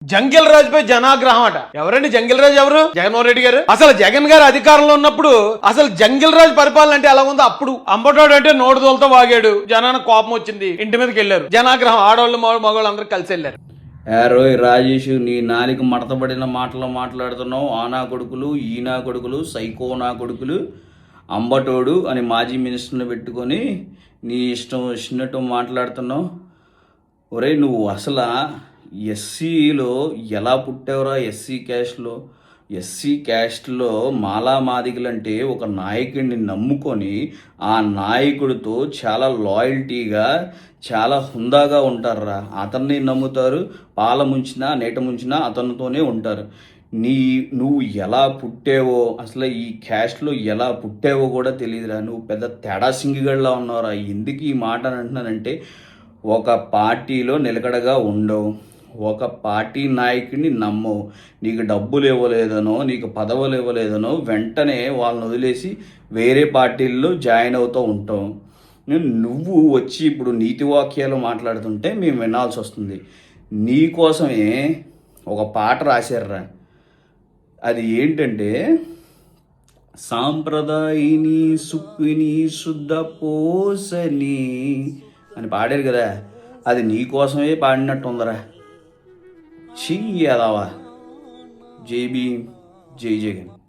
Jungle రాజుపై జనాగ్రహం అట. ఎవరండి jungle రాజు? ఎవరు? జగన్మోహన్ రెడ్డి గారు. అసలు జగన్ గారు అధికారంలో ఉన్నప్పుడు అసలు జంగిల్ రాజు పరిపాలన అంటే ఎలా ఉందో అప్పుడు అంబటోడు అంటే నోడుదోలతో వాగాడు. జనానికి కోపం వచ్చింది, ఇంటి మీదకి వెళ్ళారు. జనాగ్రహం ఆడవాళ్ళు మగవాళ్ళు అందరూ కలిసి వెళ్ళారు. రోయ్ రాజేష్, నీ నాలిక మడతబడిన మాటలు మాట్లాడుతున్నావు. ఆనా కొడుకులు, ఈనా కొడుకులు, సైకో నా కొడుకులు, అంబటోడు అని మాజీ మినిస్టర్ని పెట్టుకొని నీ ఇష్టం వచ్చినట్టు మాట్లాడుతున్నావు. ఒరే, నువ్వు అసలు ఎస్సీలో ఎలా పుట్టావురా? ఎస్సీ క్యాస్ట్లో మాలా మాదిగలంటే ఒక నాయకుడిని నమ్ముకొని ఆ నాయకుడితో చాలా లాయల్టీగా చాలా హుందాగా ఉంటారురా. అతన్ని నమ్ముతారు, పాల ముంచినా నీట ముంచినా అతనితోనే ఉంటారు. నువ్వు ఎలా పుట్టావో, అసలు ఈ క్యాస్ట్లో ఎలా పుట్టావో కూడా తెలియదురా. నువ్వు పెద్ద తేడా సింగిగడ్లా ఉన్నావురా. ఎందుకు ఈ మాట అంటున్నానంటే, ఒక పార్టీలో నిలకడగా ఉండవు, ఒక పార్టీ నాయకుడిని నమ్మవు, నీకు డబ్బులు ఇవ్వలేదనో నీకు పదవులు ఇవ్వలేదనో వెంటనే వాళ్ళని వదిలేసి వేరే పార్టీల్లో జాయిన్ అవుతూ ఉంటాం. నువ్వు వచ్చి ఇప్పుడు నీతి వాక్యాలు మాట్లాడుతుంటే మేము వినాల్సి వస్తుంది. నీకోసమే ఒక పాట రాశారురా. అది ఏంటంటే, సాంప్రదాయిని సుప్పిని శుద్ధ పోసని అని పాడారు కదా. అది నీకోసమే పాడినట్టు ఉందరా. చెయ్యదావా. జై భీమ్, జై జగన్.